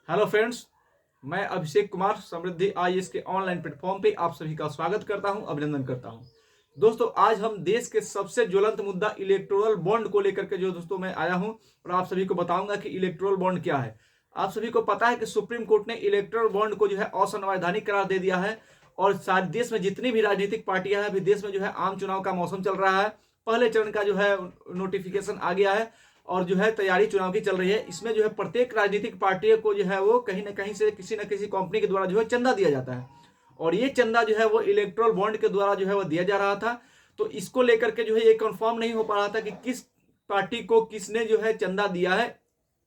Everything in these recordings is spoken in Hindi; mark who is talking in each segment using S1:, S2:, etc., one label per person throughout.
S1: हेलो फ्रेंड्स, मैं अभिषेक कुमार समृद्धि आईएएस के ऑनलाइन प्लेटफॉर्म पे आप सभी का स्वागत करता हूं, अभिनंदन करता हूं। दोस्तों, आज हम देश के सबसे ज्वलंत मुद्दा इलेक्टोरल बॉन्ड को लेकर के दोस्तों मैं आया हूं और आप सभी को बताऊंगा कि इलेक्टोरल बॉन्ड क्या है। आप सभी को पता है कि सुप्रीम कोर्ट ने इलेक्टोरल बॉन्ड को जो है असंवैधानिक करार दे दिया है और सारे देश में जितनी भी राजनीतिक पार्टियां हैं, अभी देश में जो है आम चुनाव का मौसम चल रहा है। पहले चरण का जो है नोटिफिकेशन आ गया है और जो है तैयारी चुनाव की चल रही है। इसमें जो है प्रत्येक राजनीतिक पार्टियों को जो है वो कहीं ना कहीं से किसी न किसी कंपनी के द्वारा जो है चंदा दिया जाता है और ये चंदा जो है वो इलेक्ट्रल बॉन्ड के द्वारा जो है वो दिया जा रहा था। तो इसको लेकर के जो है ये कंफर्म नहीं हो पा रहा था कि किस पार्टी को किसने जो है चंदा दिया है,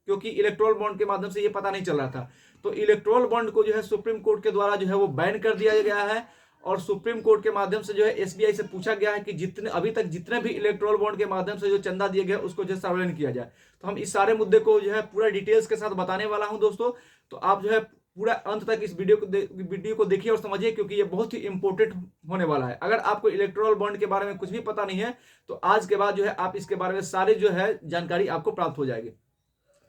S1: क्योंकि इलेक्ट्रोल बॉन्ड के माध्यम से ये पता नहीं चल रहा था। तो इलेक्ट्रोल बॉन्ड को जो है सुप्रीम कोर्ट के द्वारा जो है वो बैन कर दिया गया है और सुप्रीम कोर्ट के माध्यम से जो है एसबीआई से पूछा गया है कि जितने अभी तक जितने भी इलेक्ट्रोल बॉन्ड के माध्यम से जो चंदा दिया गया उसको जो है सार्वजनिक किया जाए। तो हम इस सारे मुद्दे को जो है पूरा डिटेल्स के साथ बताने वाला हूं दोस्तों। तो आप जो है पूरा अंत तक इस वीडियो को देखिए और समझिए, क्योंकि ये बहुत ही इंपॉर्टेंट होने वाला है। अगर आपको इलेक्ट्रोल बॉन्ड के बारे में कुछ भी पता नहीं है तो आज के बाद जो है आप इसके बारे में सारी जो है जानकारी आपको प्राप्त हो जाएगी।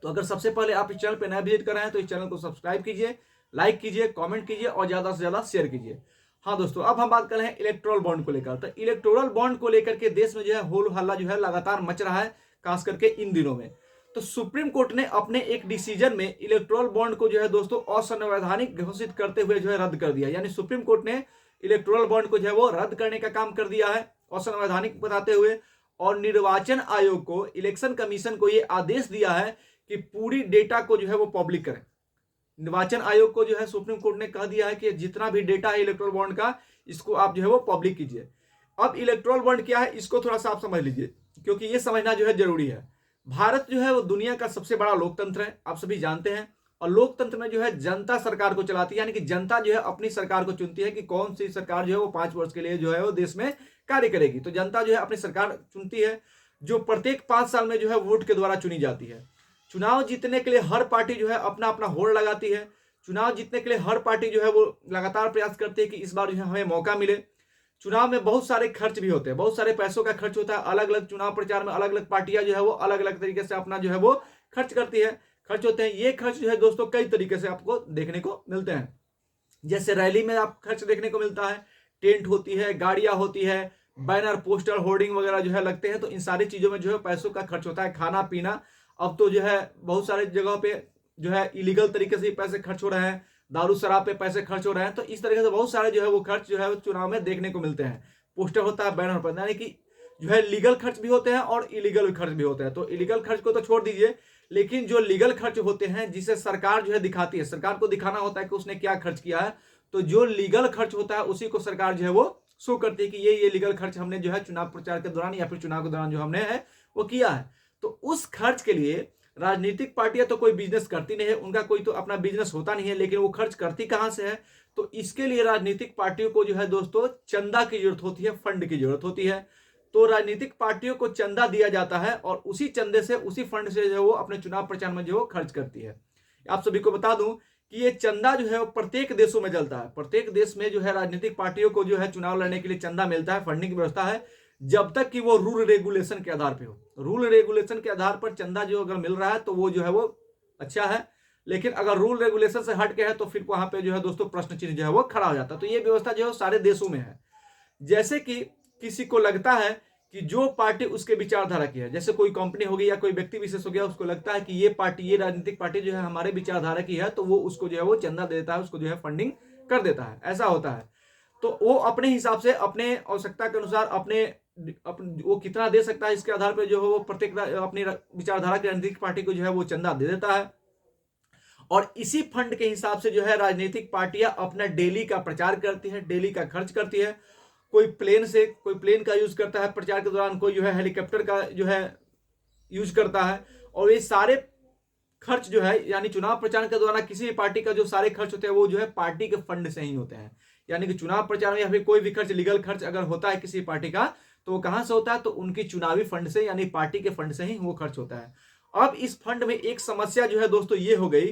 S1: तो अगर सबसे पहले आप इस चैनल पर नया विजिट कर रहे हैं तो इस चैनल को सब्सक्राइब कीजिए, लाइक कीजिए, कमेंट कीजिए और ज्यादा से ज्यादा शेयर कीजिए। हाँ दोस्तों, अब हम बात कर रहे हैं इलेक्टोरल बॉन्ड को लेकर। तो इलेक्टोरल बॉन्ड को लेकर के देश में जो है होल हल्ला जो है लगातार मच रहा है, खास करके इन दिनों में। तो सुप्रीम कोर्ट ने अपने एक डिसीजन में इलेक्टोरल बॉन्ड को जो है दोस्तों असंवैधानिक घोषित करते हुए जो है रद्द कर दिया। यानी सुप्रीम कोर्ट ने इलेक्टोरल बॉन्ड को जो है वो रद्द करने का काम कर दिया है असंवैधानिक बताते हुए, और निर्वाचन आयोग को, इलेक्शन कमीशन को ये आदेश दिया है कि पूरी डेटा को जो है वो पब्लिक करें। निर्वाचन आयोग को जो है सुप्रीम कोर्ट ने कह दिया है कि जितना भी डेटा है इलेक्ट्रोल बॉन्ड का, इसको आप जो है वो पब्लिक कीजिए। अब इलेक्ट्रोल बॉन्ड क्या है इसको थोड़ा सा आप समझ लीजिए, क्योंकि ये समझना जो है जरूरी है। भारत जो है वो दुनिया का सबसे बड़ा लोकतंत्र है, आप सभी जानते हैं। और लोकतंत्र में जो है जनता सरकार को चलाती है, यानी कि जनता जो है अपनी सरकार को चुनती है कि कौन सी सरकार जो है वो 5 वर्ष के लिए जो है वो देश में कार्य करेगी। तो जनता जो है अपनी सरकार चुनती है, जो प्रत्येक 5 साल में जो है वोट के द्वारा चुनी जाती है। चुनाव जीतने के लिए हर पार्टी जो है अपना अपना होड़ लगाती है। चुनाव जीतने के लिए हर पार्टी जो है वो लगातार प्रयास करती है कि इस बार जो है हमें मौका मिले। चुनाव में बहुत सारे खर्च भी होते हैं, बहुत सारे पैसों का खर्च होता है। अलग अलग चुनाव प्रचार में अलग अलग पार्टियां जो है वो अलग अलग तरीके से अपना जो है वो खर्च करती है, खर्च होते हैं। ये खर्च जो है दोस्तों कई तरीके से आपको देखने को मिलते हैं। जैसे रैली में आप खर्च देखने को मिलता है, टेंट होती है, गाड़ियां होती है, बैनर, पोस्टर, होर्डिंग वगैरह जो है लगते हैं। तो इन सारी चीजों में जो है पैसों का खर्च होता है। खाना पीना, अब तो जो है बहुत सारे जगहों पे जो है इलीगल तरीके से पैसे खर्च हो रहे हैं, दारू शराब पे पैसे खर्च हो रहे हैं। तो इस तरीके से बहुत सारे जो है वो खर्च जो है चुनाव में देखने को मिलते हैं। पोस्टर होता है, बैनर होता है, यानी कि जो है लीगल खर्च भी होते हैं और इलीगल खर्च भी होते हैं। तो इलीगल खर्च को तो छोड़ दीजिए, लेकिन जो लीगल खर्च होते हैं जिसे सरकार जो है दिखाती है, सरकार को दिखाना होता है कि उसने क्या खर्च किया है। तो जो लीगल खर्च होता है उसी को सरकार जो है वो शो करती है कि ये लीगल खर्च हमने जो है चुनाव प्रचार के दौरान या फिर चुनाव के दौरान जो हमने है वो किया है। तो उस खर्च के लिए राजनीतिक पार्टियां तो कोई बिजनेस करती नहीं है, उनका कोई तो अपना बिजनेस होता नहीं है, लेकिन वो खर्च करती कहां से है? तो इसके लिए राजनीतिक पार्टियों को जो है दोस्तों चंदा की जरूरत होती है, फंड की जरूरत होती है। तो राजनीतिक पार्टियों को चंदा दिया जाता है और उसी चंदे से, उसी फंड से जो है वो अपने चुनाव प्रचार में जो खर्च करती है। आप सभी को बता दूं कि ये चंदा जो है वो प्रत्येक देशों में चलता है। प्रत्येक देश में जो है राजनीतिक पार्टियों को जो है चुनाव लड़ने के लिए चंदा मिलता है, फंडिंग की व्यवस्था है, जब तक कि वो रूल रेगुलेशन के आधार पे हो। रूल रेगुलेशन के आधार पर चंदा जो अगर मिल रहा है तो वो जो है वो अच्छा है, लेकिन अगर रूल रेगुलेशन से हट के है तो फिर वहां पे जो है दोस्तों प्रश्न चिन्ह जो है वो खड़ा हो जाता है। तो ये व्यवस्था जो है सारे देशों में है। जैसे कि किसी को लगता है कि जो पार्टी उसके विचारधारा की है, जैसे कोई कंपनी हो गई या कोई व्यक्ति विशेष हो गया, उसको लगता है कि ये पार्टी, ये राजनीतिक पार्टी जो है हमारे विचारधारा की है, तो वो उसको जो है वो चंदा देता है, उसको जो है फंडिंग कर देता है। ऐसा होता है। तो वो अपने हिसाब से, अपने आवश्यकता के अनुसार, वो कितना दे सकता है इसके आधार पर जो है वो प्रत्येक अपनी विचारधारा की राजनीतिक पार्टी को जो है वो चंदा दे देता है। और इसी फंड के हिसाब से जो है राजनीतिक पार्टियां अपना डेली का प्रचार करती है, डेली का खर्च करती है। कोई प्लेन का यूज करता है प्रचार के दौरान, कोई जो है हेलीकॉप्टर का जो है यूज करता है। और ये सारे खर्च जो है, यानी चुनाव प्रचार के दौरान किसी भी पार्टी का जो सारे खर्च होते हैं वो जो है पार्टी के फंड से ही होते हैं। यानी कि चुनाव प्रचार में या फिर कोई भी खर्च, लीगल खर्च अगर होता है किसी पार्टी का, तो वो कहां से होता है? तो उनकी चुनावी फंड से, यानी पार्टी के फंड से ही वो खर्च होता है। अब इस फंड में एक समस्या जो है दोस्तों ये हो गई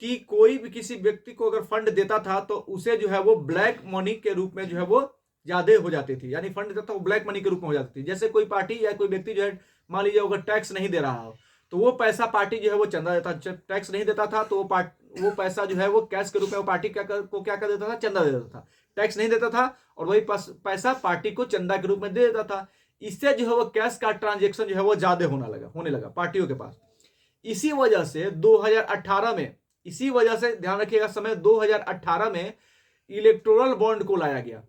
S1: कि कोई भी किसी व्यक्ति को अगर फंड देता था तो उसे जो है वो ब्लैक मनी के रूप में जो है वो ज्यादा हो जाती थी। यानी फंड देता था वो ब्लैक मनी के रूप में हो जाती थी। जैसे कोई पार्टी या कोई व्यक्ति जो है मान लीजिए अगर टैक्स नहीं दे रहा हो, तो वो पैसा पार्टी जो है वो चंदा देता, टैक्स नहीं देता था तो वो पैसा जो है वो कैश के रूप में वो पार्टी को क्या कर देता था, चंदा दे देता था। टैक्स नहीं देता था और वही पैसा पार्टी को चंदा के रूप में दे देता था। इससे जो है वो कैश का ट्रांजेक्शन जो है वो ज्यादा होने लगा पार्टियों के पास। इसी वजह से 2018 में, इसी वजह से ध्यान रखिएगा समय 2018 में इलेक्टोरल बॉन्ड को लाया गया।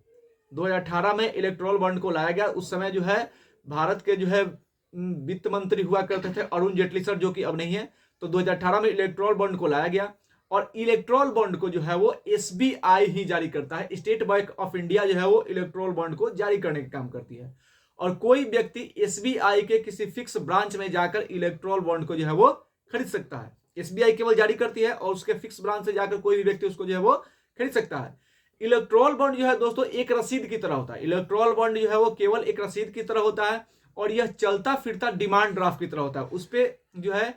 S1: 2018 में इलेक्टोरल बॉन्ड को लाया गया। उस समय जो है भारत के जो है वित्त मंत्री हुआ करते थे अरुण जेटली सर, जो कि अब नहीं है। तो 2018 में इलेक्टोरल बॉन्ड को लाया गया और इलेक्टोरल बॉन्ड को जो है वो एसबीआई ही जारी करता है। स्टेट बैंक ऑफ इंडिया जो है वो इलेक्टोरल बॉन्ड को जारी करने का काम करती है और कोई व्यक्ति एसबीआई के किसी फिक्स ब्रांच में जाकर इलेक्टोरल बॉन्ड को जो है वो खरीद सकता है। एसबीआई केवल जारी करती है और उसके फिक्स ब्रांच से जाकर कोई भी व्यक्ति उसको जो है वो खरीद सकता है। इलेक्टोरल बॉन्ड जो है दोस्तों एक रसीद की तरह होता है। इलेक्टोरल बॉन्ड जो है वो केवल एक रसीद की तरह होता है और यह चलता फिरता डिमांड ड्राफ्ट की तरह होता है। उस पर जो है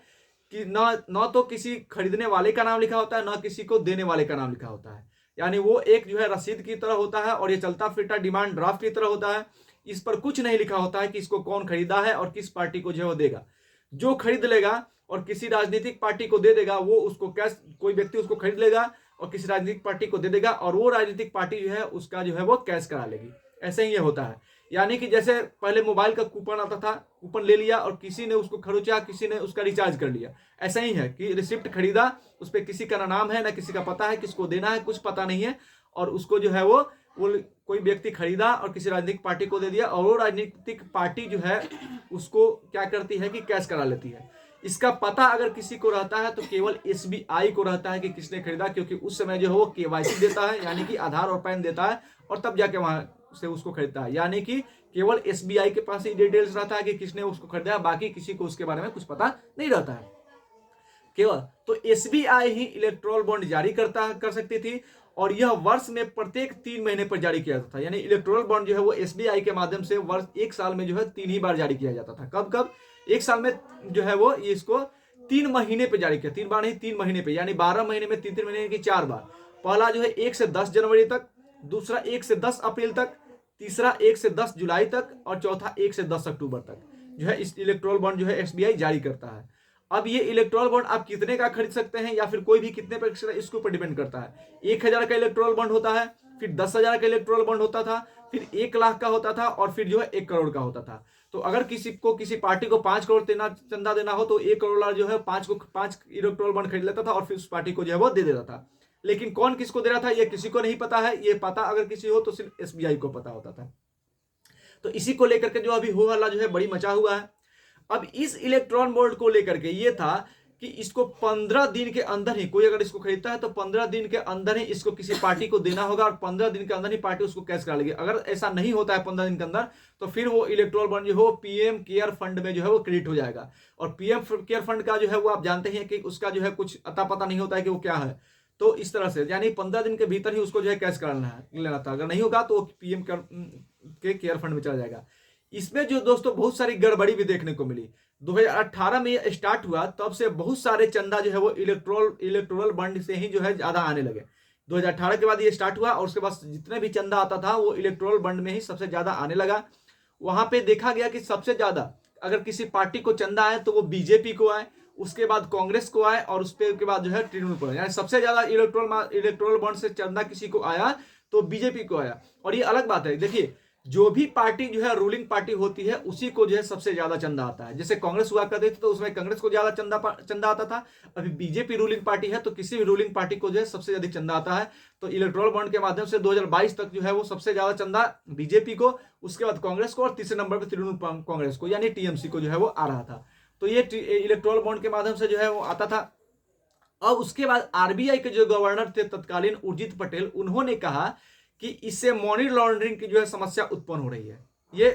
S1: कि ना तो किसी खरीदने वाले का नाम लिखा होता है, ना किसी को देने वाले का नाम लिखा होता है। यानी वो एक जो है रसीद की तरह होता है और ये चलता फिरता डिमांड ड्राफ्ट की तरह होता है। इस पर कुछ नहीं लिखा होता है कि इसको कौन खरीदा है और किस पार्टी को जो है वो देगा। जो खरीद लेगा और किसी राजनीतिक पार्टी को दे देगा, वो उसको कैश, कोई व्यक्ति उसको खरीद लेगा और किसी राजनीतिक पार्टी को दे देगा और वो राजनीतिक पार्टी जो है उसका जो है वो कैश करा लेगी। ऐसे ही ये होता है। यानी कि जैसे पहले मोबाइल का कूपन आता था, कूपन ले लिया और किसी ने उसको खरोचा, किसी ने उसका रिचार्ज कर लिया। ऐसा ही है कि रिसिप्ट खरीदा, उस पर किसी का ना नाम है ना किसी का पता है, किसको देना है कुछ पता नहीं है और उसको जो है वो कोई व्यक्ति खरीदा और किसी राजनीतिक पार्टी को दे दिया और वो राजनीतिक पार्टी जो है उसको क्या करती है कि कैश करा लेती है। इसका पता अगर किसी को रहता है तो केवल एसबीआई को रहता है कि किसने खरीदा, क्योंकि उस समय जो है वो केवाईसी देता है, यानी कि आधार और पैन देता है और तब जाके वहां से उसको खरीदता है। यानी कि केवल एसबीआई के पास ही डिटेल्स रहता है कि किसने उसको खरीदा, बाकी किसी को उसके बारे में कुछ पता नहीं रहता है केवल। तो एसबीआई ही इलेक्टोरल बॉन्ड जारी कर सकती थी और यह वर्ष में प्रत्येक 3 महीने पर जारी किया जाता था। यानी इलेक्टोरल बॉन्ड जो है वो एसबीआई के माध्यम से वर्ष एक साल में जो है 3 ही बार जारी किया जाता था। कब कब? एक साल में जो है वो इसको 3 महीने पे जारी किया, 3 बार नहीं 3 महीने पे, यानी 12 महीने में 3 महीने की 4 बार। पहला जो है 1 से 10 जनवरी तक, दूसरा 1 से 10 अप्रैल तक, तीसरा 1 से 10 जुलाई तक और चौथा 1 से 10 अक्टूबर तक जो है इस इलेक्टोरल बॉन्ड जो है एसबीआई जारी करता है। अब ये इलेक्टोरल बॉन्ड आप कितने का खरीद सकते हैं या फिर कोई भी कितने पर, इसके ऊपर डिपेंड करता है। 1000 का इलेक्टोरल बॉन्ड होता है, फिर 10,000 का इलेक्टोरल बॉन्ड होता था, फिर 1 लाख का होता था और फिर जो है 1 करोड़ का होता था। तो अगर किसी पार्टी को 5 करोड़ चंदा देना हो तो 1 करोड़ जो है 5 इलेक्टोरल बॉन्ड खरीद लेता था और फिर उस पार्टी को जो है वो दे देता था। लेकिन कौन किसको दे रहा था ये किसी को नहीं पता है। ये पता अगर किसी हो तो सिर्फ एसबीआई को पता होता था। तो इसी को लेकर के जो अभी हो हल्ला जो है बड़ी मचा हुआ है। अब इस इलेक्ट्रॉन बोर्ड को लेकर के ये था कि इसको 15 दिन के अंदर ही, कोई अगर इसको खरीदता है तो 15 दिन के अंदर ही इसको किसी पार्टी को देना होगा और 15 दिन के अंदर ही पार्टी उसको कैश करा लेगी। अगर ऐसा नहीं होता है 15 दिन के अंदर तो फिर वो इलेक्ट्रोल बॉन्ड जो है पीएम केयर फंड में जो है वो क्रेडिट हो जाएगा। और पीएम केयर फंड का जो है वो आप जानते हैं कि उसका जो है कुछ अता पता नहीं होता है कि वो क्या है। तो इस तरह से यानी 15 दिन के भीतर ही उसको जो है कैश कराना लेना था। अगर नहीं होगा तो पीएम के केयर फंड में चला जाएगा। इसमें जो दोस्तों बहुत सारी गड़बड़ी भी देखने को मिली। 2018 में ये स्टार्ट हुआ तब से बहुत सारे चंदा जो है वो इलेक्टोरल बॉन्ड से ही जो है ज्यादा आने लगे। 2018 के बाद ये स्टार्ट हुआ और उसके बाद जितने भी चंदा आता था वो इलेक्टोरल बॉन्ड में ही सबसे ज्यादा आने लगा। वहां पे देखा गया कि सबसे ज्यादा अगर किसी पार्टी को चंदा आए तो वो बीजेपी को आए, उसके बाद कांग्रेस को आए और उसके बाद जो है तृणमूल को आए। यानी सबसे ज्यादा इलेक्टोरल बॉन्ड से चंदा किसी को आया तो बीजेपी को आया। और ये अलग बात है, देखिए जो भी पार्टी जो है रूलिंग पार्टी होती है उसी को जो है सबसे ज्यादा चंदा आता है। जैसे कांग्रेस हुआ करती थी तो उसमें कांग्रेस को ज्यादा चंदा आता था। अभी बीजेपी रूलिंग पार्टी है तो किसी भी रूलिंग पार्टी को जो है सबसे ज्यादा चंदा आता है। तो इलेक्टोरल बॉन्ड के माध्यम से 2022 तक जो है वो सबसे ज्यादा चंदा बीजेपी को, उसके बाद कांग्रेस को और तीसरे नंबर पर तृणमूल कांग्रेस को यानी टीएमसी को जो है वो आ रहा था। तो ये इलेक्टोरल बॉन्ड के माध्यम से जो है वो आता था। अब उसके बाद आरबीआई के जो गवर्नर थे तत्कालीन उर्जित पटेल, उन्होंने कहा कि इससे मनी लॉन्ड्रिंग की जो है समस्या उत्पन्न हो रही है। ये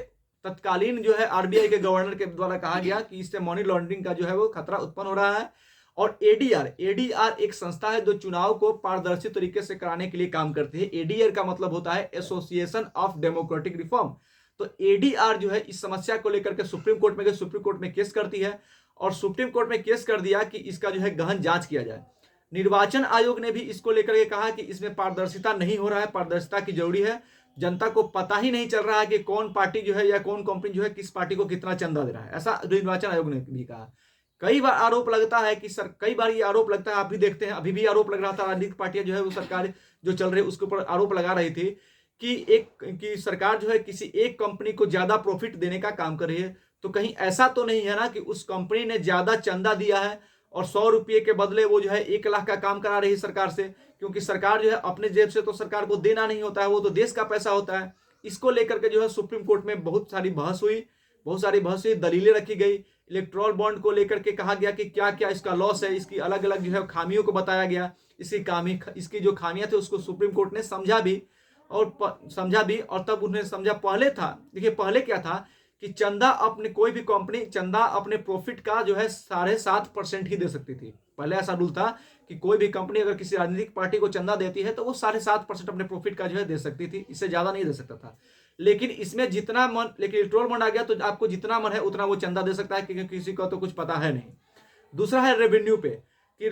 S1: तत्कालीन जो है आरबीआई के गवर्नर के द्वारा कहा गया कि इससे मनी लॉन्ड्रिंग का जो है वो खतरा उत्पन्न हो रहा है। और एडीआर एक संस्था है जो चुनाव को पारदर्शी तरीके से कराने के लिए काम करती है। एडीआर का मतलब होता है एसोसिएशन ऑफ डेमोक्रेटिक रिफॉर्म। तो एडीआर जो है इस समस्या को लेकर के सुप्रीम कोर्ट में गई, सुप्रीम कोर्ट में केस करती है और सुप्रीम कोर्ट में केस कर दिया कि इसका जो है गहन जांच किया जाए। निर्वाचन आयोग ने भी इसको लेकर के कहा कि इसमें पारदर्शिता नहीं हो रहा है, पारदर्शिता की जरूरी है। जनता को पता ही नहीं चल रहा है कि कौन पार्टी जो है या कौन कंपनी जो है किस पार्टी को कितना चंदा दे रहा है, ऐसा निर्वाचन आयोग ने भी कहा। कई बार आरोप लगता है कि कई बार ये आरोप लगता है, आप भी देखते हैं, अभी भी आरोप लग रहा था, राजनीतिक पार्टियां जो है वो सरकार जो चल रही है उसके ऊपर आरोप लगा रही थी कि सरकार जो है किसी एक कंपनी को ज्यादा प्रॉफिट देने का काम कर रही है। तो कहीं ऐसा तो नहीं है ना कि उस कंपनी ने ज्यादा चंदा दिया है और 100 रुपये के बदले वो जो है 1 लाख का काम करा रही है सरकार से, क्योंकि सरकार जो है अपने जेब से तो सरकार को देना नहीं होता है, वो तो देश का पैसा होता है। इसको लेकर के जो है सुप्रीम कोर्ट में बहुत सारी बहस हुई, दलीलें रखी गई। इलेक्ट्रोल बॉन्ड को लेकर के कहा गया कि क्या क्या इसका लॉस है, इसकी अलग अलग जो है खामियों को बताया गया। इसकी जो खामियां थे उसको सुप्रीम कोर्ट ने समझा भी और तब उन्होंने समझा। पहले था, देखिए पहले क्या था कि चंदा अपने कोई भी कंपनी चंदा अपने प्रॉफिट का जो है 7.5% ही दे सकती थी। पहले ऐसा रूल था कि कोई भी कंपनी अगर किसी राजनीतिक पार्टी को चंदा देती है तो वो 7.5% अपने प्रॉफिट का जो है दे सकती थी, इससे ज्यादा नहीं दे सकता था। लेकिन इसमें लेकिन इलेक्टोरल बॉन्ड आ गया तो आपको जितना मन है उतना वो चंदा दे सकता है, क्योंकि किसी को तो कुछ पता है नहीं। दूसरा है रेवेन्यू पे, कि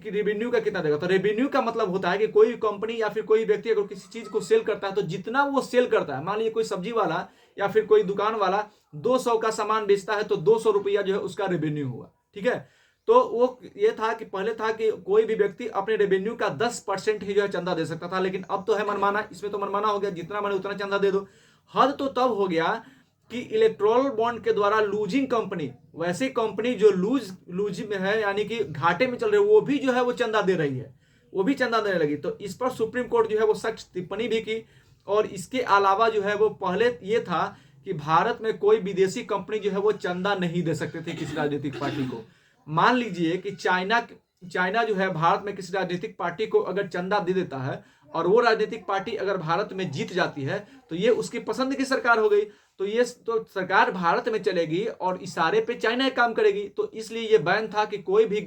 S1: रेवेन्यू का कितना देगा। तो रेवेन्यू का मतलब होता है कि कोई कंपनी या फिर कोई व्यक्ति अगर किसी चीज को सेल करता है तो जितना वो सेल करता है, मान लीजिए कोई सब्जी वाला या फिर कोई दुकान वाला 200 का सामान बेचता है तो 200 रुपया जो है उसका रेवेन्यू हुआ, ठीक है। तो वो ये था कि पहले था कि कोई भी व्यक्ति अपने रेवेन्यू का 10% ही जो है चंदा दे सकता था, लेकिन अब तो है मनमाना, इसमें तो मनमाना हो गया, जितना मन उतना चंदा दे दो। हद तो तब हो गया कि इलेक्ट्रोल बॉन्ड के द्वारा लूजिंग कंपनी, वैसे कंपनी जो लूज में है यानी कि घाटे में चल रही है, वो भी जो है वो चंदा दे रही है, वो भी चंदा देने लगी। तो इस पर सुप्रीम कोर्ट जो है वो सख्त टिप्पणी भी की। और इसके अलावा जो है वो पहले ये था कि भारत में कोई विदेशी कंपनी जो है वो चंदा नहीं दे सकते थे किसी राजनीतिक पार्टी को। मान लीजिए कि चाइना जो है भारत में किसी राजनीतिक पार्टी को अगर चंदा दे देता है और वो राजनीतिक पार्टी अगर भारत में जीत जाती है तो ये उसकी पसंद की सरकार हो गई, तो सरकार भारत में चलेगी और इशारे पे चाइना काम करेगी। तो इसलिए ये बैन था कि कोई भी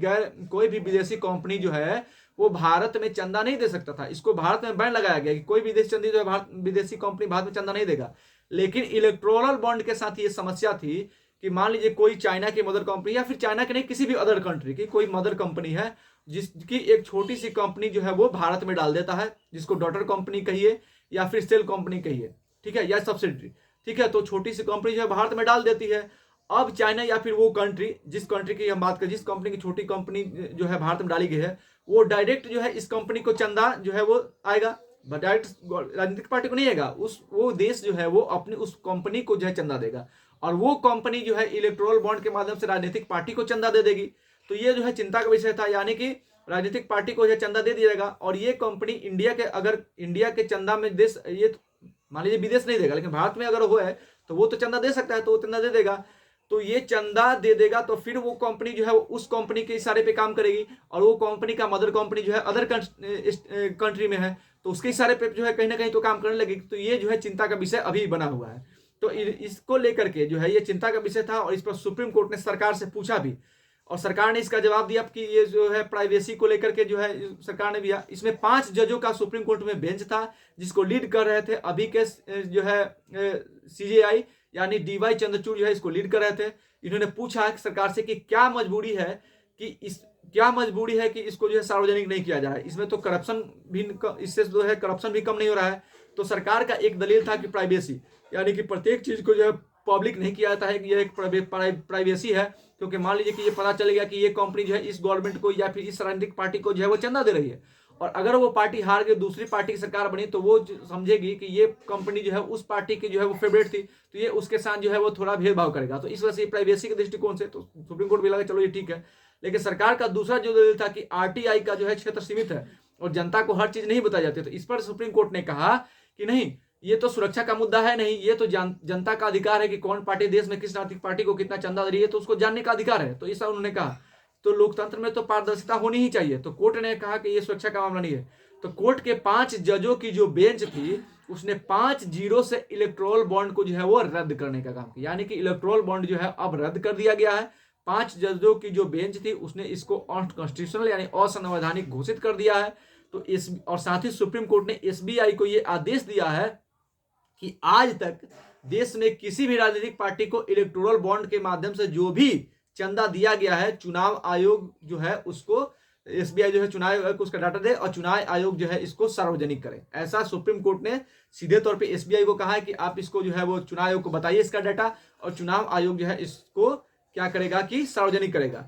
S1: विदेशी कंपनी जो है वो भारत में चंदा नहीं दे सकता था। इसको भारत में बैन लगाया गया कि कोई विदेशी कंपनी भारत में चंदा नहीं देगा। लेकिन इलेक्टोरल बॉन्ड के साथ ये समस्या थी कि मान लीजिए कोई चाइना की मदर कंपनी या फिर चाइना के नहीं किसी भी अदर कंट्री की कोई मदर कंपनी है जिसकी एक छोटी सी कंपनी जो है वो भारत में डाल देता है, जिसको डॉटर कंपनी कहिए या फिर सेल कंपनी कहिए, ठीक है, या सब्सिडरी, ठीक है। तो छोटी सी कंपनी जो है भारत में डाल देती है। अब चाइना या फिर वो कंट्री, जिस कंट्री की हम बात करें, जिस कंपनी की छोटी कंपनी जो है भारत में डाली गई है, वो डायरेक्ट जो है इस कंपनी को चंदा जो है वो आएगा, डायरेक्ट राजनीतिक पार्टी को नहीं आएगा। वो देश जो है वो अपनी उस कंपनी को जो है चंदा देगा और वो कंपनी जो है इलेक्टोरल बॉन्ड के माध्यम से राजनीतिक पार्टी को चंदा दे देगी। तो ये जो है चिंता का विषय था, यानी कि राजनीतिक पार्टी को जो चंदा दे दिया जाएगा और ये कंपनी इंडिया के चंदा में देश, ये मान लीजिए विदेश नहीं देगा लेकिन भारत में अगर वो है तो वो तो चंदा दे सकता है, तो वो चंदा दे देगा। तो ये चंदा दे देगा तो फिर वो कंपनी जो है उस कंपनी के इशारे पे काम करेगी और वो कंपनी का मदर कंपनी जो है अदर कंट्री में है तो उसके इशारे पे जो है कहीं ना कहीं तो काम करने लगेगी। तो ये जो है चिंता का विषय अभी बना हुआ है। तो इसको लेकर के जो है ये चिंता का विषय था और इस पर सुप्रीम कोर्ट ने सरकार से पूछा भी और सरकार ने इसका जवाब दिया कि ये जो है प्राइवेसी को लेकर के जो है सरकार ने दिया। इसमें 5 जजों का सुप्रीम कोर्ट में बेंच था जिसको लीड कर रहे थे अभी के जो है सीजेआई यानी डीवाई चंद्रचूड़ जो है इसको लीड कर रहे थे। इन्होंने पूछा सरकार से कि क्या मजबूरी है कि इसको जो है सार्वजनिक नहीं किया जा रहा है, इसमें तो करप्शन भी, इससे जो है करप्शन भी कम नहीं हो रहा है। तो सरकार का एक दलील था कि प्राइवेसी, यानी कि प्रत्येक चीज को जो है पब्लिक नहीं किया जाता है कि यह एक प्राइवेसी है, क्योंकि मान लीजिए कि ये पता चलेगा कि ये कंपनी जो है इस गवर्नमेंट को या फिर इस राजनीतिक पार्टी को जो है वो चंदा दे रही है और अगर वो पार्टी हार के दूसरी पार्टी की सरकार बनी तो वो समझेगी कि ये कंपनी जो है उस पार्टी की जो है वो फेवरेट थी, तो ये उसके साथ जो है वो थोड़ा भेदभाव करेगा। तो इस वजह से प्राइवेसी के दृष्टिकोण से तो सुप्रीम कोर्ट भी लगा चलो ये ठीक है। लेकिन सरकार का दूसरा जो दलील था कि आरटीआई का जो है क्षेत्र सीमित है और जनता को हर चीज नहीं बताई जाती, तो इस पर सुप्रीम कोर्ट ने कहा कि नहीं, ये तो सुरक्षा का मुद्दा है नहीं, ये तो जनता का अधिकार है कि कौन पार्टी देश में किस राजनीतिक पार्टी को कितना चंदा दे रही है, तो उसको जानने का अधिकार है। तो ऐसा उन्होंने कहा। तो लोकतंत्र में तो पारदर्शिता होनी ही चाहिए। तो कोर्ट ने कहा कि ये सुरक्षा का मामला नहीं है। तो कोर्ट के 5 जजों की जो बेंच थी उसने 5-0 से इलेक्टोरल बॉन्ड को जो है वो रद्द करने का काम किया, यानी कि इलेक्टोरल बॉन्ड जो है अब रद्द कर दिया गया है। 5 जजों की जो बेंच थी उसने इसको अनकॉन्स्टिट्यूशनल यानी असंवैधानिक घोषित कर दिया है। तो और साथ ही सुप्रीम कोर्ट ने एसबीआई को यह आदेश दिया है कि आज तक देश में किसी भी राजनीतिक पार्टी को इलेक्टोरल बॉन्ड के माध्यम से जो भी चंदा दिया गया है, चुनाव आयोग जो है उसको, एसबीआई जो है चुनाव आयोग को उसका डाटा दे और चुनाव आयोग जो है इसको सार्वजनिक करे। ऐसा सुप्रीम कोर्ट ने सीधे तौर पे एसबीआई को कहा है कि आप इसको जो है वो चुनाव आयोग को बताइए इसका डाटा और चुनाव आयोग जो है इसको क्या करेगा कि सार्वजनिक करेगा।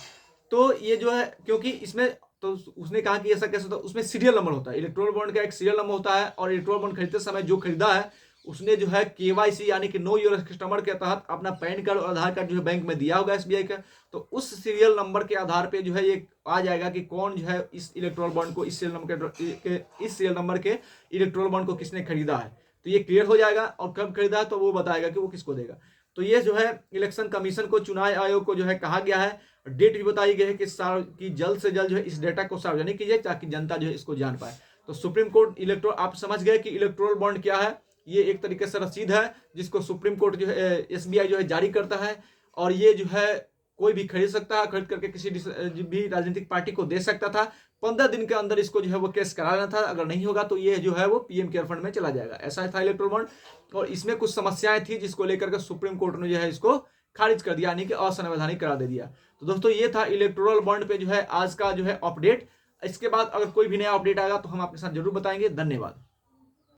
S1: तो ये जो है, क्योंकि इसमें तो उसने कहा कि ऐसा कैसे होता है, उसमें सीरियल नंबर होता है, इलेक्ट्रोल बॉन्ड का एक सीरियल नंबर होता है, और इलेक्ट्रोल बॉन्ड खरीदते समय जो खरीदा है उसने जो है केवाईसी यानी कि नो योर कस्टमर के तहत अपना पैन कार्ड और आधार कार्ड जो है बैंक में दिया होगा एसबीआई का। तो उस सीरियल नंबर के आधार पे जो है ये आ जाएगा कि कौन जो है इस इलेक्ट्रोल बॉन्ड को, इस सीरियल नंबर के इलेक्ट्रोल बॉन्ड को किसने खरीदा है। तो ये क्लियर हो जाएगा, और कब खरीदा है तो वो बताएगा कि वो किसको देगा। तो ये जो है इलेक्शन कमीशन को, चुनाव आयोग को जो है कहा गया है, डेट भी बताई गई है कि जल्द से जल्द जो है इस डेटा को सार्वजनिक कीजिए ताकि जनता जो है इसको जान पाए। तो सुप्रीम कोर्ट इलेक्ट्रोल, आप समझ गए कि इलेक्ट्रोल बॉन्ड क्या है। ये एक तरीके से रसीद है जिसको सुप्रीम कोर्ट जो है एसबीआई जो है जारी करता है, और ये जो है कोई भी खरीद सकता है, खरीद करके किसी भी राजनीतिक पार्टी को दे सकता था। 15 दिन के अंदर इसको जो है वो केस कराना था, अगर नहीं होगा तो ये जो है वो पीएम केयर फंड में चला जाएगा। ऐसा था इलेक्ट्रोल बॉन्ड, और इसमें कुछ समस्याएं थी जिसको लेकर के सुप्रीम कोर्ट ने जो है इसको खारिज कर दिया, यानी कि असंवैधानिक करार दे दिया। तो दोस्तों ये था इलेक्टोरल बॉन्ड पे जो है आज का जो है अपडेट। इसके बाद अगर कोई भी नया अपडेट आएगा तो हम आपके साथ जरूर बताएंगे। धन्यवाद।